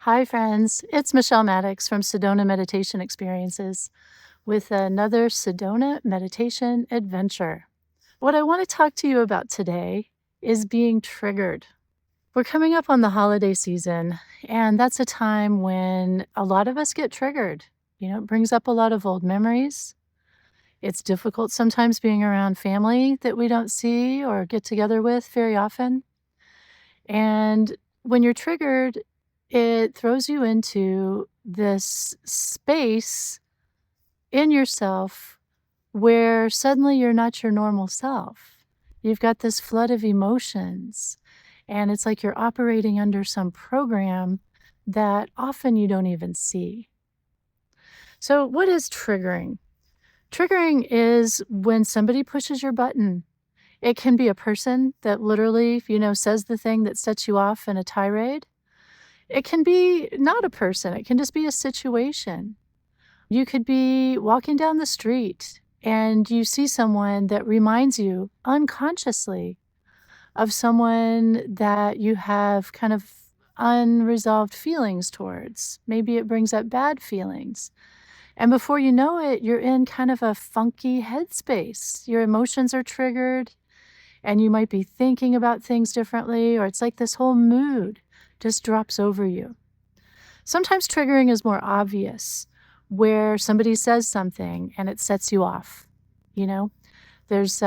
Hi, friends. It's Michele Mattix from Sedona Meditation Experiences with another Sedona meditation adventure. What I want to talk to you about today is being triggered. We're coming up on the holiday season, and that's a time when a lot of us get triggered. It brings up a lot of old memories. It's difficult sometimes being around family that we don't see or get together with very often. And when you're triggered, it throws you into this space in yourself where suddenly you're not your normal self. You've got this flood of emotions, and it's like you're operating under some program that often you don't even see. So, what is triggering? Triggering is when somebody pushes your button. It can be a person that literally, says the thing that sets you off in a tirade. It can be not a person, it can just be a situation. You could be walking down the street and you see someone that reminds you unconsciously of someone that you have kind of unresolved feelings towards. Maybe it brings up bad feelings. And before you know it, you're in kind of a funky headspace. Your emotions are triggered and you might be thinking about things differently, or it's like this whole mood just drops over you. Sometimes triggering is more obvious, where somebody says something and it sets you off. There's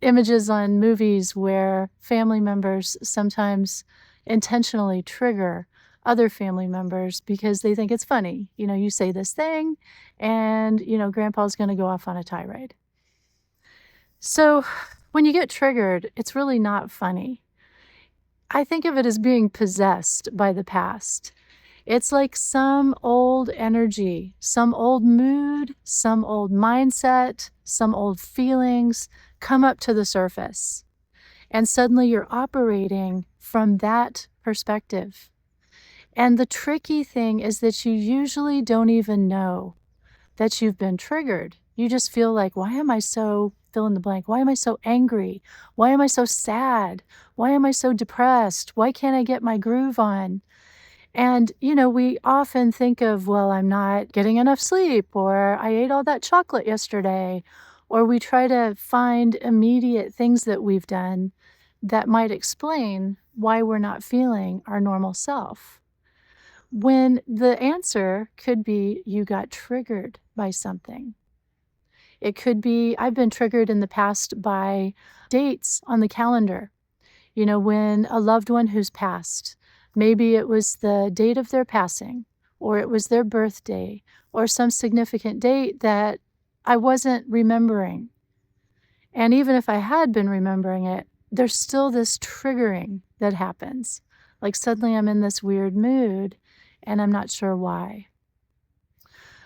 images on movies where family members sometimes intentionally trigger other family members because they think it's funny. You say this thing and, grandpa's going to go off on a tirade. So when you get triggered, it's really not funny. I think of it as being possessed by the past. It's like some old energy, some old mood, some old mindset, some old feelings come up to the surface. And suddenly you're operating from that perspective. And the tricky thing is that you usually don't even know that you've been triggered. You just feel like, why am I so fill in the blank? Why am I so angry? Why am I so sad? Why am I so depressed? Why can't I get my groove on? And, we often think of, well, I'm not getting enough sleep, or I ate all that chocolate yesterday, or we try to find immediate things that we've done that might explain why we're not feeling our normal self. When the answer could be you got triggered by something. It could be, I've been triggered in the past by dates on the calendar. When a loved one who's passed, maybe it was the date of their passing, or it was their birthday, or some significant date that I wasn't remembering. And even if I had been remembering it, there's still this triggering that happens. Like suddenly I'm in this weird mood and I'm not sure why.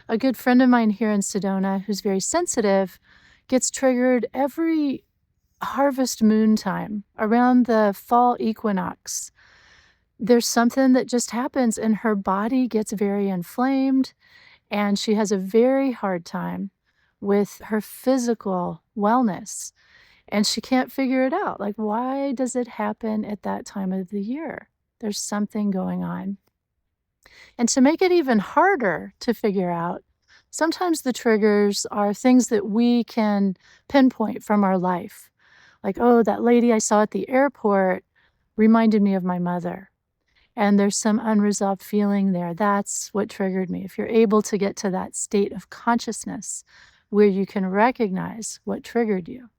A good friend of mine here in Sedona, who's very sensitive, gets triggered every harvest moon time around the fall equinox. There's something that just happens and her body gets very inflamed and she has a very hard time with her physical wellness. And she can't figure it out. Like, why does it happen at that time of the year? There's something going on. And to make it even harder to figure out, sometimes the triggers are things that we can pinpoint from our life. Like, oh, that lady I saw at the airport reminded me of my mother. And there's some unresolved feeling there. That's what triggered me. If you're able to get to that state of consciousness where you can recognize what triggered you.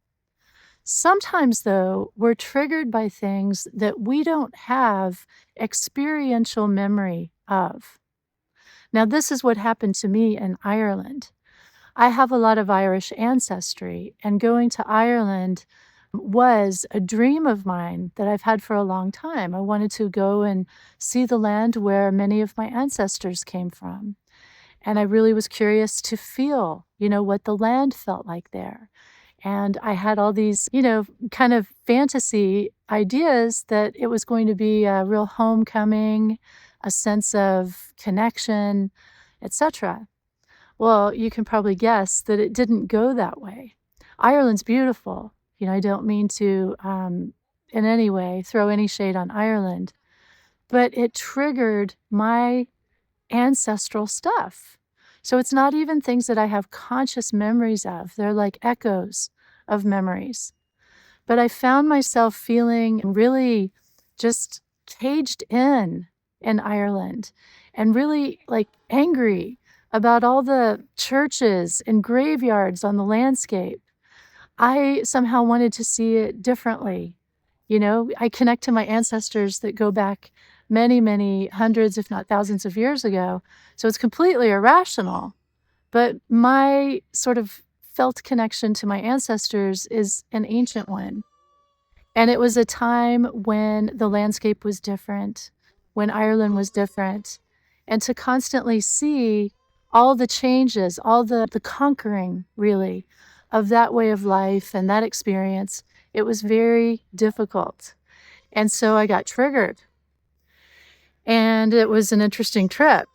Sometimes, though, we're triggered by things that we don't have experiential memory of. Now, this is what happened to me in Ireland. I have a lot of Irish ancestry, and going to Ireland was a dream of mine that I've had for a long time. I wanted to go and see the land where many of my ancestors came from. And I really was curious to feel, what the land felt like there. And I had all these, kind of fantasy ideas that it was going to be a real homecoming, a sense of connection, etc. Well, you can probably guess that it didn't go that way. Ireland's beautiful. I don't mean to in any way throw any shade on Ireland. but it triggered my ancestral stuff. So it's not even things that I have conscious memories of. They're like echoes of memories. But I found myself feeling really just caged in Ireland and really like angry about all the churches and graveyards on the landscape. I somehow wanted to see it differently. You know, I connect to my ancestors that go back many, many hundreds, if not thousands of years ago. So it's completely irrational. But my sort of felt connection to my ancestors is an ancient one. And it was a time when the landscape was different, when Ireland was different. And to constantly see all the changes, all the conquering, really, of that way of life and that experience, it was very difficult. And so I got triggered. And it was an interesting trip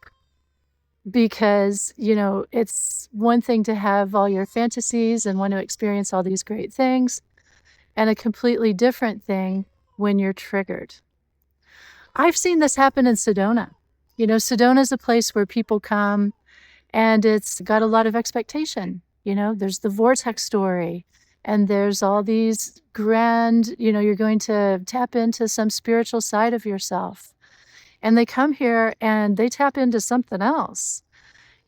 because, you know, it's one thing to have all your fantasies and want to experience all these great things, and a completely different thing when you're triggered. I've seen this happen in Sedona. You know, Sedona is a place where people come and it's got a lot of expectation. You know, there's the vortex story and there's all these grand, you know, you're going to tap into some spiritual side of yourself. And they come here and they tap into something else.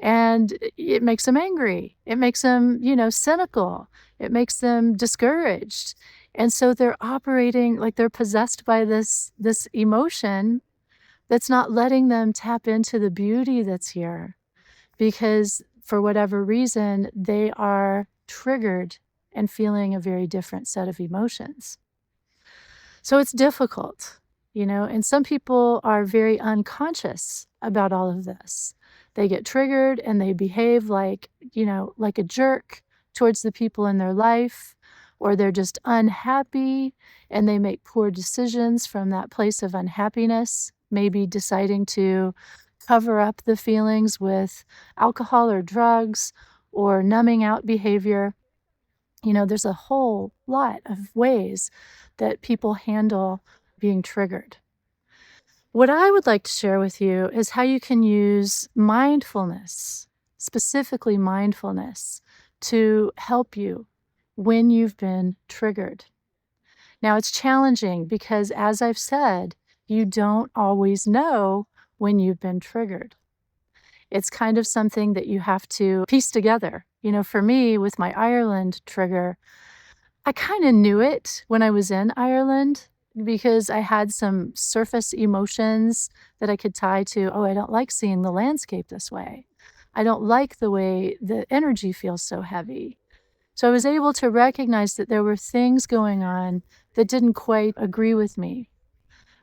And it makes them angry. It makes them, you know, cynical. It makes them discouraged. And so they're operating like they're possessed by this emotion that's not letting them tap into the beauty that's here, because for whatever reason, they are triggered and feeling a very different set of emotions. So it's difficult, you know, and some people are very unconscious about all of this. They get triggered and they behave like, you know, like a jerk towards the people in their life, or they're just unhappy and they make poor decisions from that place of unhappiness, maybe deciding to cover up the feelings with alcohol or drugs or numbing out behavior. You know, there's a whole lot of ways that people handle being triggered. What I would like to share with you is how you can use mindfulness, specifically mindfulness, to help you when you've been triggered. Now, it's challenging because, as I've said, you don't always know when you've been triggered. It's kind of something that you have to piece together. You know, for me, with my Ireland trigger, I kind of knew it when I was in Ireland because I had some surface emotions that I could tie to, oh, I don't like seeing the landscape this way. I don't like the way the energy feels so heavy. So I was able to recognize that there were things going on that didn't quite agree with me.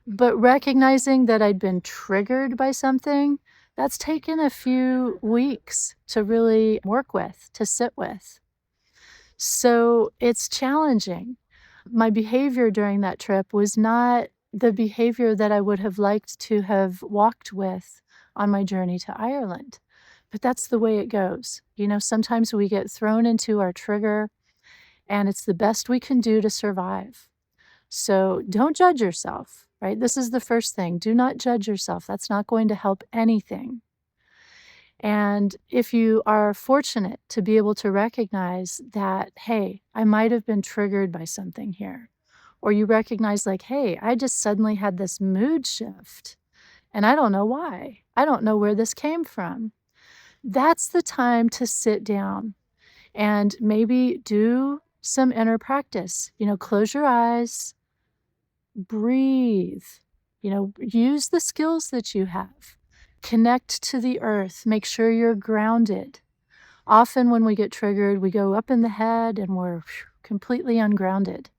But recognizing that I'd been triggered by something, that's taken a few weeks to really work with, to sit with. So it's challenging. My behavior during that trip was not the behavior that I would have liked to have walked with on my journey to Ireland. But that's the way it goes. You know, sometimes we get thrown into our trigger and it's the best we can do to survive. So don't judge yourself, right? This is the first thing. Do not judge yourself. That's not going to help anything. And if you are fortunate to be able to recognize that, hey, I might have been triggered by something here, or you recognize like, hey, I just suddenly had this mood shift and I don't know why. I don't know where this came from. That's the time to sit down and maybe do some inner practice. You know, close your eyes, breathe, you know, use the skills that you have. Connect to the earth. Make sure you're grounded. Often when we get triggered, we go up in the head and we're completely ungrounded.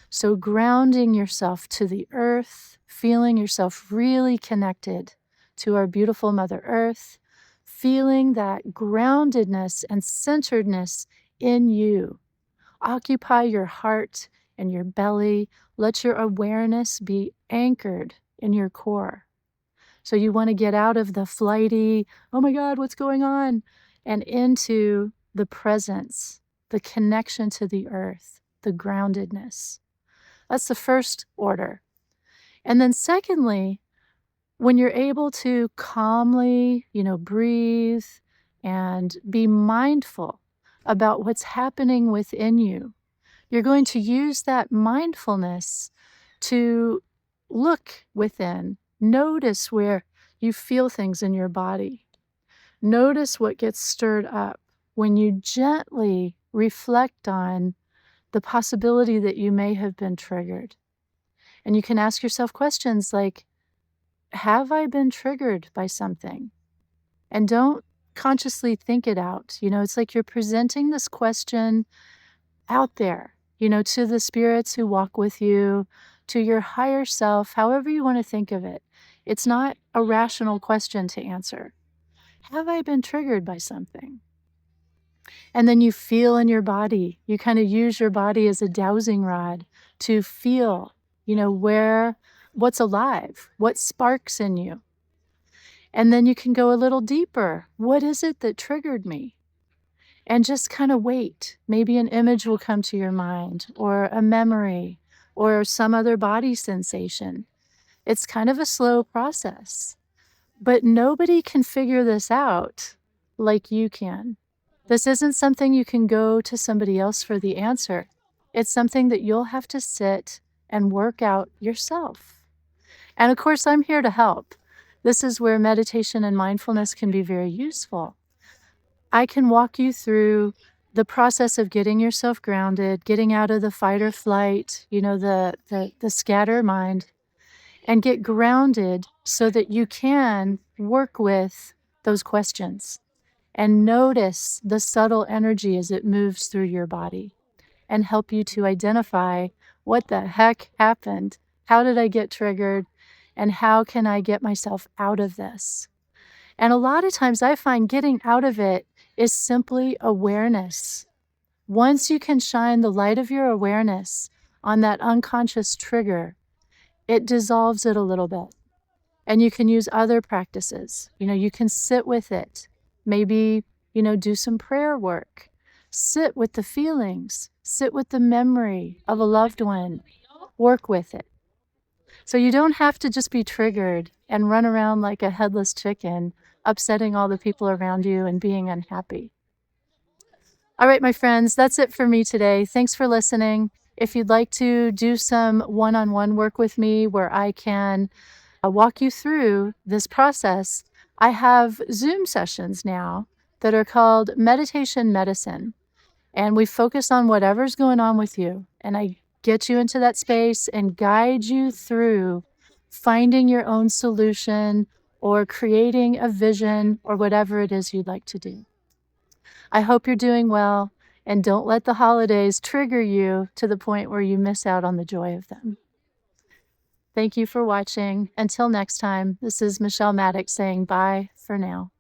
So grounding yourself to the earth, feeling yourself really connected to our beautiful Mother Earth, feeling that groundedness and centeredness in you. Occupy your heart and your belly. Let your awareness be anchored in your core. So you want to get out of the flighty, oh my God, what's going on? And into the presence, the connection to the earth, the groundedness. That's the first order. And then secondly, When you're able to calmly, breathe and be mindful about what's happening within you, you're going to use that mindfulness to look within, notice where you feel things in your body. Notice what gets stirred up when you gently reflect on the possibility that you may have been triggered. And you can ask yourself questions like, have I been triggered by something? And don't consciously think it out. It's like you're presenting this question out there, to the spirits who walk with you, to your higher self, however you want to think of it. It's not a rational question to answer. Have I been triggered by something? And then you feel in your body. You kind of use your body as a dowsing rod to feel, what's alive, what sparks in you. And then you can go a little deeper. What is it that triggered me? And just kind of wait. Maybe an image will come to your mind, or a memory, or some other body sensation. It's kind of a slow process. But nobody can figure this out like you can. This isn't something you can go to somebody else for the answer. It's something that you'll have to sit and work out yourself. And of course, I'm here to help. This is where meditation and mindfulness can be very useful. I can walk you through the process of getting yourself grounded, getting out of the fight or flight, the scatter mind, and get grounded so that you can work with those questions and notice the subtle energy as it moves through your body and help you to identify what the heck happened, how did I get triggered, and how can I get myself out of this? And a lot of times I find getting out of it is simply awareness. Once you can shine the light of your awareness on that unconscious trigger, it dissolves it a little bit. And you can use other practices. You can sit with it. Maybe, do some prayer work. Sit with the feelings. Sit with the memory of a loved one. Work with it. So you don't have to just be triggered and run around like a headless chicken, upsetting all the people around you and being unhappy. All right, my friends, that's it for me today. Thanks for listening. If you'd like to do some one-on-one work with me where I can walk you through this process, I have Zoom sessions now that are called Meditation Medicine. And we focus on whatever's going on with you. And I get you into that space and guide you through finding your own solution or creating a vision or whatever it is you'd like to do. I hope you're doing well, and don't let the holidays trigger you to the point where you miss out on the joy of them. Thank you for watching. Until next time, this is Michele Mattix saying bye for now.